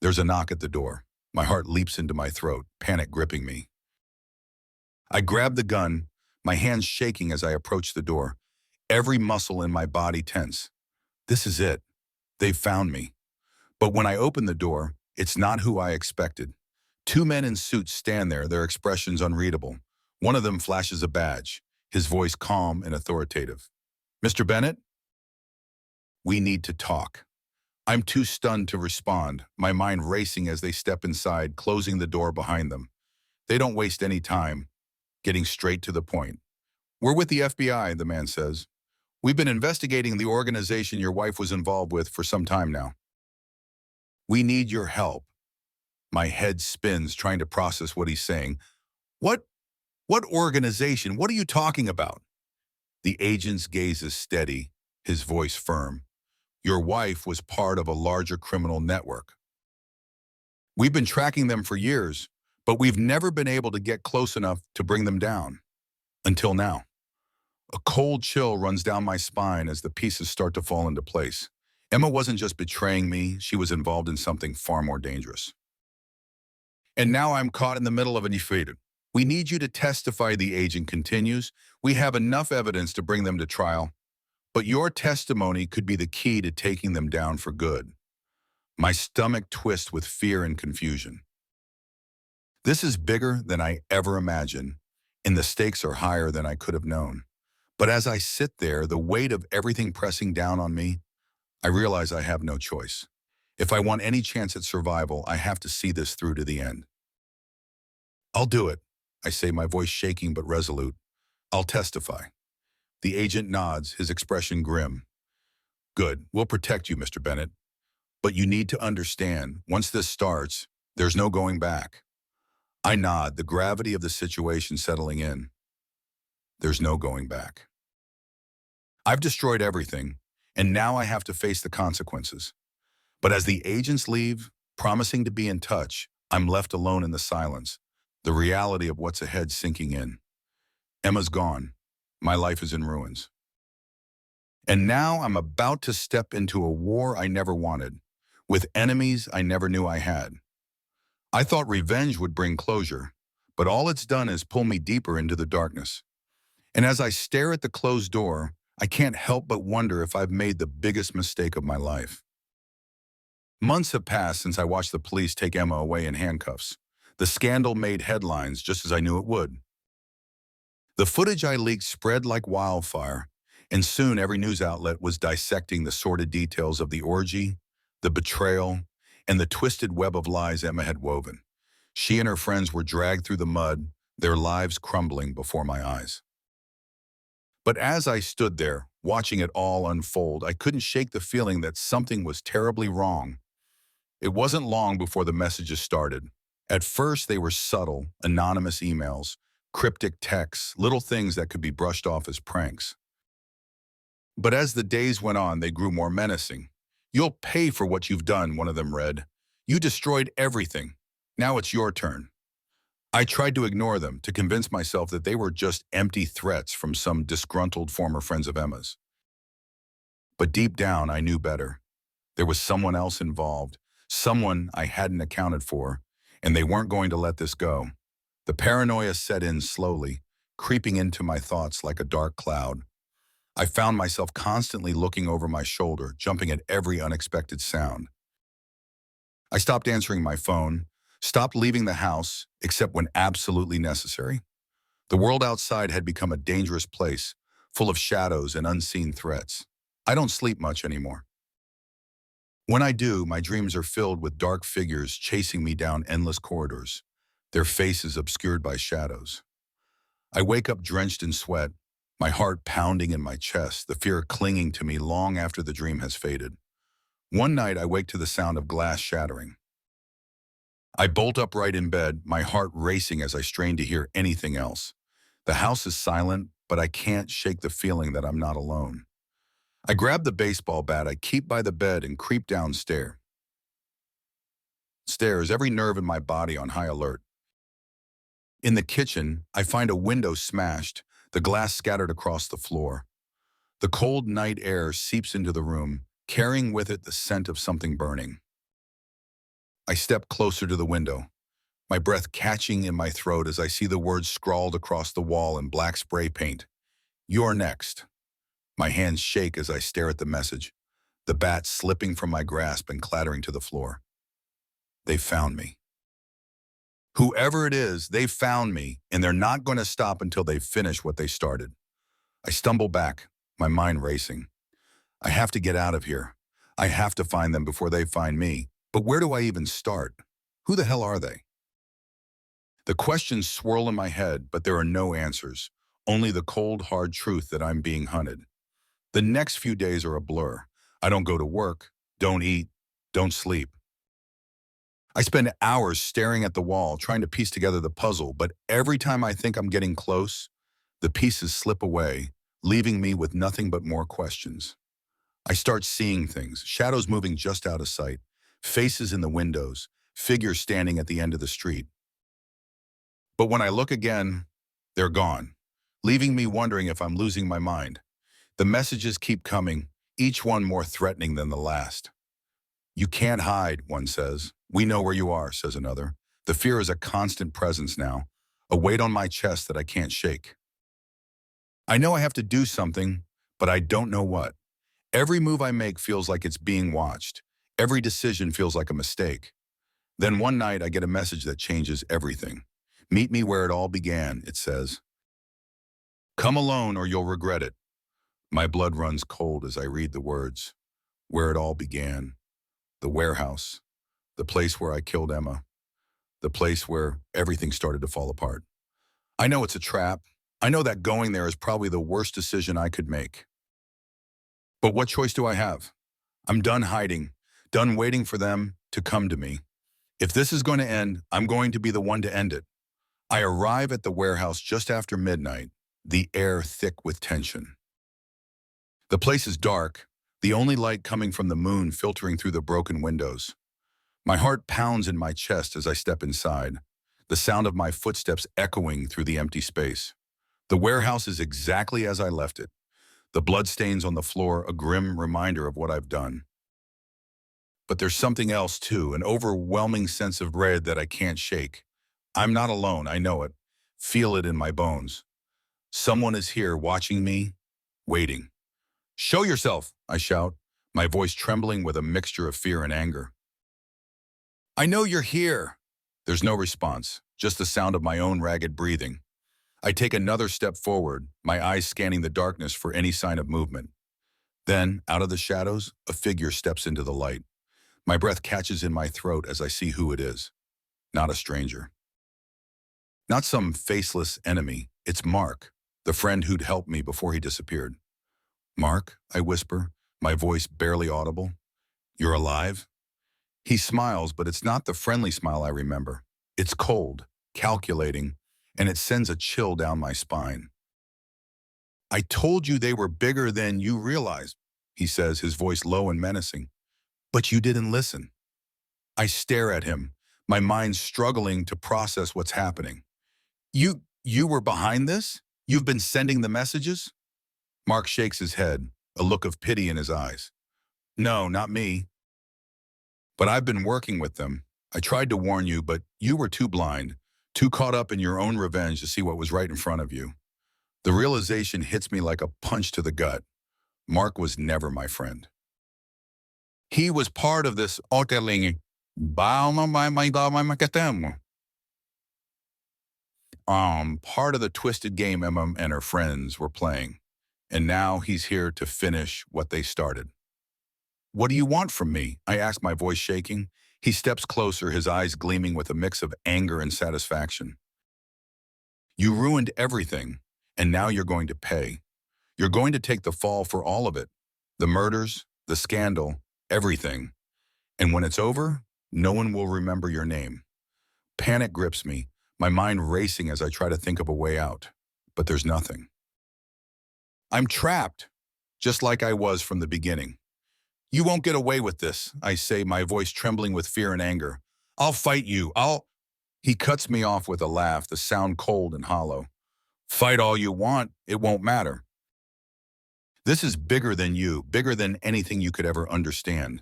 [SPEAKER 1] there's a knock at the door. My heart leaps into my throat, panic gripping me. I grab the gun, my hands shaking as I approach the door, every muscle in my body tense. This is it. They've found me. But when I open the door, it's not who I expected. Two men in suits stand there, their expressions unreadable. One of them flashes a badge, his voice calm and authoritative. "Mr. Bennett, we need to talk." I'm too stunned to respond, my mind racing as they step inside, closing the door behind them. They don't waste any time, getting straight to the point. "We're with the FBI," the man says. "We've been investigating the organization your wife was involved with for some time now. We need your help." My head spins, trying to process what he's saying. What organization? What are you talking about?" The agent's gaze is steady, his voice firm. "Your wife was part of a larger criminal network. We've been tracking them for years, but we've never been able to get close enough to bring them down. Until now." A cold chill runs down my spine as the pieces start to fall into place. Emma wasn't just betraying me, she was involved in something far more dangerous. "And now I'm caught in the middle of an infidelity. We need you to testify," the agent continues. "We have enough evidence to bring them to trial, but your testimony could be the key to taking them down for good." My stomach twists with fear and confusion. This is bigger than I ever imagined, and the stakes are higher than I could have known. But as I sit there, the weight of everything pressing down on me, I realize I have no choice. If I want any chance at survival, I have to see this through to the end. "I'll do it," I say, my voice shaking but resolute. "I'll testify." The agent nods, his expression grim. "Good, we'll protect you, Mr. Bennett. But you need to understand, once this starts, there's no going back." I nod, the gravity of the situation settling in. There's no going back. I've destroyed everything, and now I have to face the consequences. But as the agents leave, promising to be in touch, I'm left alone in the silence, the reality of what's ahead sinking in. Emma's gone. My life is in ruins. And now I'm about to step into a war I never wanted, with enemies I never knew I had. I thought revenge would bring closure, but all it's done is pull me deeper into the darkness. And as I stare at the closed door, I can't help but wonder if I've made the biggest mistake of my life. Months have passed since I watched the police take Emma away in handcuffs. The scandal made headlines just as I knew it would. The footage I leaked spread like wildfire, and soon every news outlet was dissecting the sordid details of the orgy, the betrayal, and the twisted web of lies Emma had woven. She and her friends were dragged through the mud, their lives crumbling before my eyes. But as I stood there, watching it all unfold, I couldn't shake the feeling that something was terribly wrong. It wasn't long before the messages started. At first, they were subtle, anonymous emails, cryptic texts, little things that could be brushed off as pranks. But as the days went on, they grew more menacing. "You'll pay for what you've done," one of them read. "You destroyed everything. Now it's your turn." I tried to ignore them, to convince myself that they were just empty threats from some disgruntled former friends of Emma's. But deep down, I knew better. There was someone else involved, someone I hadn't accounted for, and they weren't going to let this go. The paranoia set in slowly, creeping into my thoughts like a dark cloud. I found myself constantly looking over my shoulder, jumping at every unexpected sound. I stopped answering my phone, stopped leaving the house, except when absolutely necessary. The world outside had become a dangerous place, full of shadows and unseen threats. I don't sleep much anymore. When I do, my dreams are filled with dark figures chasing me down endless corridors, their faces obscured by shadows. I wake up drenched in sweat, my heart pounding in my chest, the fear clinging to me long after the dream has faded. One night, I wake to the sound of glass shattering. I bolt upright in bed, my heart racing as I strain to hear anything else. The house is silent, but I can't shake the feeling that I'm not alone. I grab the baseball bat I keep by the bed and creep downstairs. Every nerve in my body on high alert. In the kitchen, I find a window smashed, the glass scattered across the floor. The cold night air seeps into the room, carrying with it the scent of something burning. I step closer to the window, my breath catching in my throat as I see the words scrawled across the wall in black spray paint. "You're next." My hands shake as I stare at the message, the bat slipping from my grasp and clattering to the floor. They found me. Whoever it is, they found me, and they're not going to stop until they finish what they started. I stumble back, my mind racing. I have to get out of here. I have to find them before they find me. But where do I even start? Who the hell are they? The questions swirl in my head, but there are no answers. Only the cold, hard truth that I'm being hunted. The next few days are a blur. I don't go to work, don't eat, don't sleep. I spend hours staring at the wall, trying to piece together the puzzle, but every time I think I'm getting close, the pieces slip away, leaving me with nothing but more questions. I start seeing things, shadows moving just out of sight, faces in the windows, figures standing at the end of the street. But when I look again, they're gone, leaving me wondering if I'm losing my mind. The messages keep coming, each one more threatening than the last. "You can't hide," one says. "We know where you are," says another. The fear is a constant presence now, a weight on my chest that I can't shake. I know I have to do something, but I don't know what. Every move I make feels like it's being watched. Every decision feels like a mistake. Then one night I get a message that changes everything. "Meet me where it all began," it says. "Come alone or you'll regret it." My blood runs cold as I read the words. Where it all began. The warehouse. The place where I killed Emma. The place where everything started to fall apart. I know it's a trap. I know that going there is probably the worst decision I could make. But what choice do I have? I'm done hiding, done waiting for them to come to me. If this is going to end, I'm going to be the one to end it. I arrive at the warehouse just after midnight, the air thick with tension. The place is dark, the only light coming from the moon filtering through the broken windows. My heart pounds in my chest as I step inside, the sound of my footsteps echoing through the empty space. The warehouse is exactly as I left it. The bloodstains on the floor, a grim reminder of what I've done. But there's something else too, an overwhelming sense of dread that I can't shake. I'm not alone, I know it. Feel it in my bones. Someone is here watching me, waiting. "Show yourself," I shout, my voice trembling with a mixture of fear and anger. "I know you're here." There's no response, just the sound of my own ragged breathing. I take another step forward, my eyes scanning the darkness for any sign of movement. Then, out of the shadows, a figure steps into the light. My breath catches in my throat as I see who it is. Not a stranger. Not some faceless enemy. It's Mark, the friend who'd helped me before he disappeared. "Mark," I whisper, my voice barely audible. "You're alive?" He smiles, but it's not the friendly smile I remember. It's cold, calculating, and it sends a chill down my spine. "I told you they were bigger than you realized," he says, his voice low and menacing. "But you didn't listen." I stare at him, my mind struggling to process what's happening. You were behind this? You've been sending the messages? Mark shakes his head, a look of pity in his eyes. No, not me. But I've been working with them. I tried to warn you, but you were too blind, too caught up in your own revenge to see what was right in front of you. The realization hits me like a punch to the gut. Mark was never my friend. He was part of this part of the twisted game Emma and her friends were playing. And now he's here to finish what they started. What do you want from me? I ask, my voice shaking. He steps closer, his eyes gleaming with a mix of anger and satisfaction. You ruined everything, and now you're going to pay. You're going to take the fall for all of it. The murders, the scandal, everything. And when it's over, no one will remember your name. Panic grips me, my mind racing as I try to think of a way out. But there's nothing. I'm trapped, just like I was from the beginning. You won't get away with this, I say, my voice trembling with fear and anger. I'll fight you, He cuts me off with a laugh, the sound cold and hollow. Fight all you want, it won't matter. This is bigger than you, bigger than anything you could ever understand.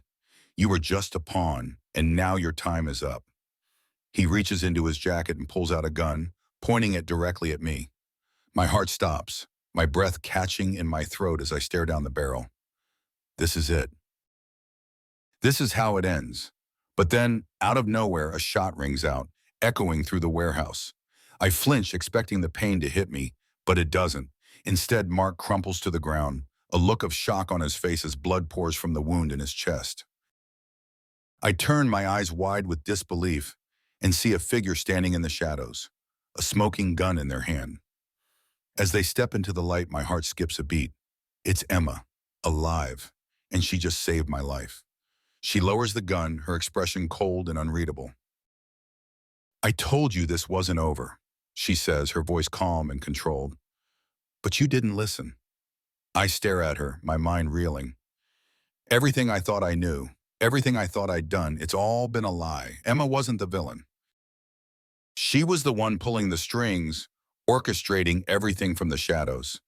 [SPEAKER 1] You were just a pawn, and now your time is up. He reaches into his jacket and pulls out a gun, pointing it directly at me. My heart stops, my breath catching in my throat as I stare down the barrel. This is it. This is how it ends. But then, out of nowhere, a shot rings out, echoing through the warehouse. I flinch, expecting the pain to hit me, but it doesn't. Instead, Mark crumples to the ground, a look of shock on his face as blood pours from the wound in his chest. I turn, my eyes wide with disbelief, and see a figure standing in the shadows, a smoking gun in their hand. As they step into the light, my heart skips a beat. It's Emma, alive, and she just saved my life. She lowers the gun, her expression cold and unreadable. I told you this wasn't over, she says, her voice calm and controlled. But you didn't listen. I stare at her, my mind reeling. Everything I thought I knew, everything I thought I'd done, it's all been a lie. Emma wasn't the villain. She was the one pulling the strings, orchestrating everything from the shadows.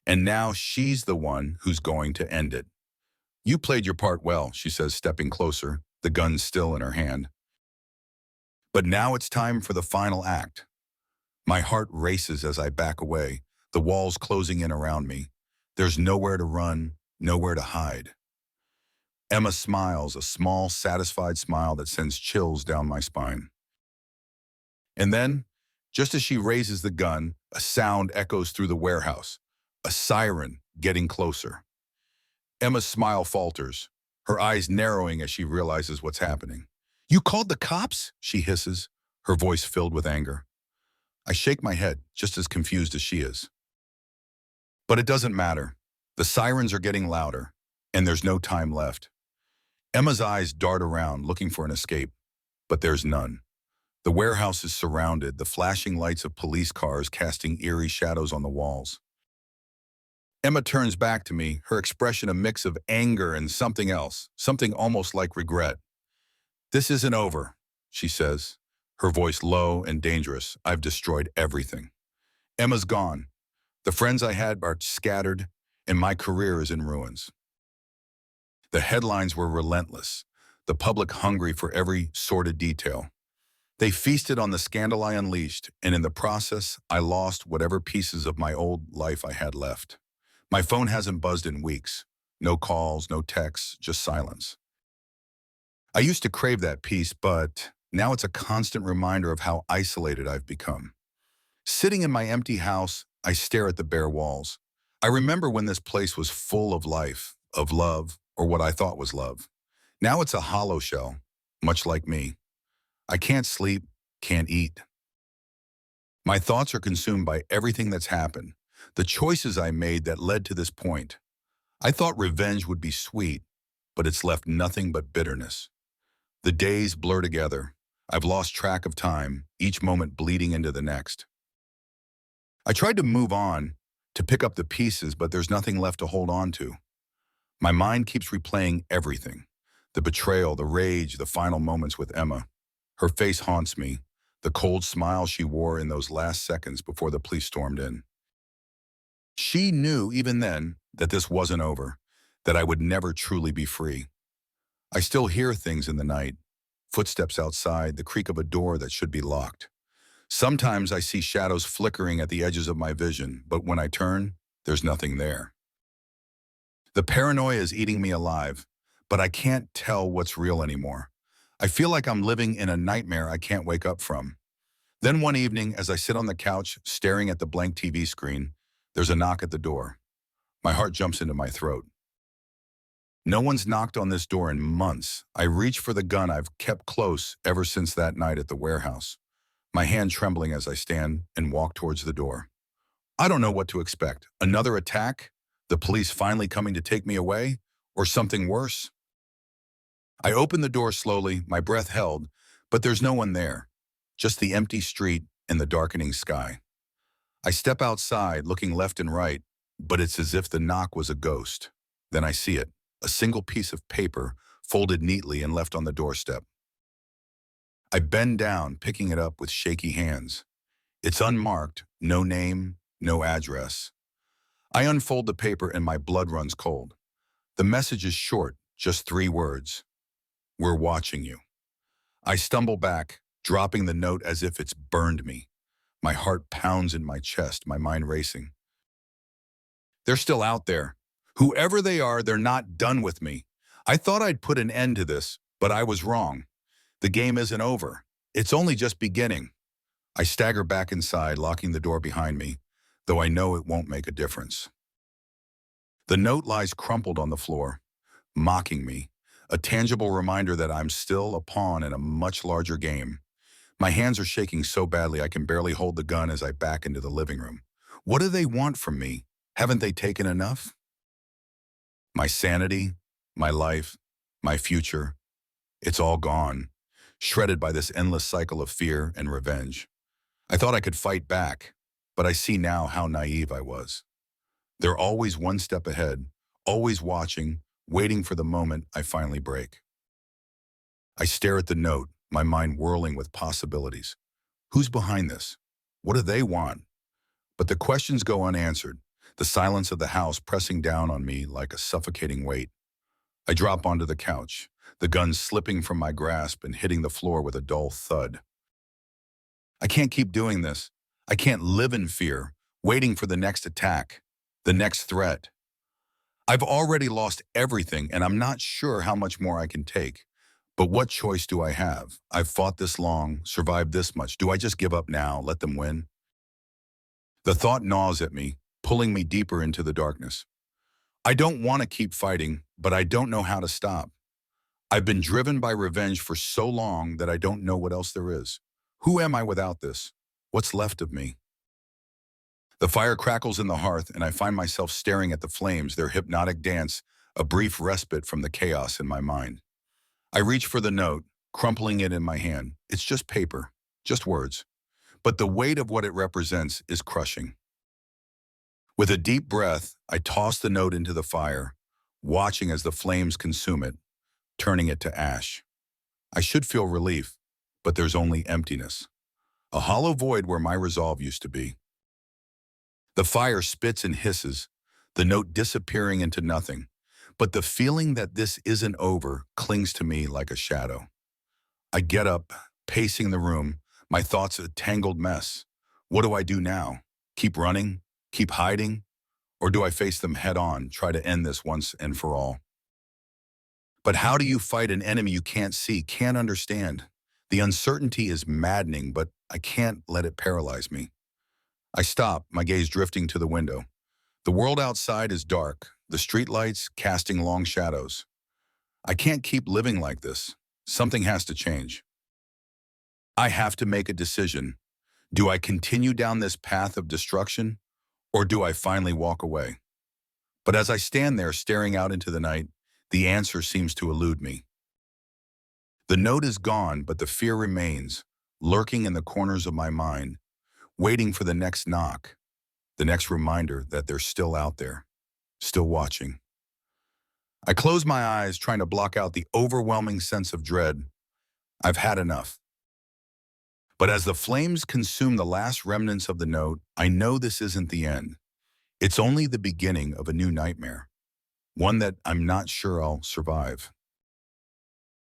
[SPEAKER 1] And now she's the one who's going to end it. You played your part well, she says, stepping closer, the gun still in her hand. But now it's time for the final act. My heart races as I back away, the walls closing in around me. There's nowhere to run, nowhere to hide. Emma smiles, a small, satisfied smile that sends chills down my spine. And then, just as she raises the gun, a sound echoes through the warehouse, a siren getting closer. Emma's smile falters, her eyes narrowing as she realizes what's happening. You called the cops? She hisses, her voice filled with anger. I shake my head, just as confused as she is. But it doesn't matter. The sirens are getting louder, and there's no time left. Emma's eyes dart around, looking for an escape, but there's none. The warehouse is surrounded, the flashing lights of police cars casting eerie shadows on the walls. Emma turns back to me, her expression a mix of anger and something else, something almost like regret. This isn't over, she says, her voice low and dangerous. I've destroyed everything. Emma's gone. The friends I had are scattered, and my career is in ruins. The headlines were relentless, the public hungry for every sordid detail. They feasted on the scandal I unleashed, and in the process, I lost whatever pieces of my old life I had left. My phone hasn't buzzed in weeks. No calls, no texts, just silence. I used to crave that peace, but now it's a constant reminder of how isolated I've become. Sitting in my empty house, I stare at the bare walls. I remember when this place was full of life, of love, or what I thought was love. Now it's a hollow shell, much like me. I can't sleep, can't eat. My thoughts are consumed by everything that's happened, the choices I made that led to this point. I thought revenge would be sweet, but it's left nothing but bitterness. The days blur together. I've lost track of time, each moment bleeding into the next. I tried to move on, to pick up the pieces, but there's nothing left to hold on to. My mind keeps replaying everything. The betrayal, the rage, the final moments with Emma. Her face haunts me, the cold smile she wore in those last seconds before the police stormed in. She knew even then that this wasn't over, that I would never truly be free. I still hear things in the night, footsteps outside, the creak of a door that should be locked. Sometimes I see shadows flickering at the edges of my vision, but when I turn, there's nothing there. The paranoia is eating me alive, but I can't tell what's real anymore. I feel like I'm living in a nightmare I can't wake up from. Then one evening, as I sit on the couch staring at the blank TV screen, there's a knock at the door. My heart jumps into my throat. No one's knocked on this door in months. I reach for the gun I've kept close ever since that night at the warehouse, my hand trembling as I stand and walk towards the door. I don't know what to expect. Another attack? The police finally coming to take me away? Or something worse? I open the door slowly, my breath held, but there's no one there. Just the empty street and the darkening sky. I step outside, looking left and right, but it's as if the knock was a ghost. Then I see it, a single piece of paper folded neatly and left on the doorstep. I bend down, picking it up with shaky hands. It's unmarked, no name, no address. I unfold the paper and my blood runs cold. The message is short, just 3 words. We're watching you. I stumble back, dropping the note as if it's burned me. My heart pounds in my chest, my mind racing. They're still out there. Whoever they are, they're not done with me. I thought I'd put an end to this, but I was wrong. The game isn't over. It's only just beginning. I stagger back inside, locking the door behind me, though I know it won't make a difference. The note lies crumpled on the floor, mocking me, a tangible reminder that I'm still a pawn in a much larger game. My hands are shaking so badly I can barely hold the gun as I back into the living room. What do they want from me? Haven't they taken enough? My sanity, my life, my future, it's all gone, shredded by this endless cycle of fear and revenge. I thought I could fight back, but I see now how naive I was. They're always one step ahead, always watching, waiting for the moment I finally break. I stare at the note, my mind whirling with possibilities. Who's behind this? What do they want? But the questions go unanswered, the silence of the house pressing down on me like a suffocating weight. I drop onto the couch, the gun slipping from my grasp and hitting the floor with a dull thud. I can't keep doing this. I can't live in fear, waiting for the next attack, the next threat. I've already lost everything, and I'm not sure how much more I can take. But what choice do I have? I've fought this long, survived this much. Do I just give up now, let them win? The thought gnaws at me, pulling me deeper into the darkness. I don't want to keep fighting, but I don't know how to stop. I've been driven by revenge for so long that I don't know what else there is. Who am I without this? What's left of me? The fire crackles in the hearth, and I find myself staring at the flames, their hypnotic dance, a brief respite from the chaos in my mind. I reach for the note, crumpling it in my hand. It's just paper, just words. But the weight of what it represents is crushing. With a deep breath, I toss the note into the fire, watching as the flames consume it, turning it to ash. I should feel relief, but there's only emptiness. A hollow void where my resolve used to be. The fire spits and hisses, the note disappearing into nothing. But the feeling that this isn't over clings to me like a shadow. I get up, pacing the room, my thoughts a tangled mess. What do I do now? Keep running? Keep hiding? Or do I face them head on, try to end this once and for all? But how do you fight an enemy you can't see, can't understand? The uncertainty is maddening, but I can't let it paralyze me. I stop, my gaze drifting to the window. The world outside is dark, the streetlights casting long shadows. I can't keep living like this. Something has to change. I have to make a decision. Do I continue down this path of destruction, or do I finally walk away? But as I stand there staring out into the night, the answer seems to elude me. The note is gone, but the fear remains, lurking in the corners of my mind, waiting for the next knock, the next reminder that they're still out there, still watching. I close my eyes, trying to block out the overwhelming sense of dread. I've had enough. But as the flames consume the last remnants of the note, I know this isn't the end. It's only the beginning of a new nightmare, one that I'm not sure I'll survive.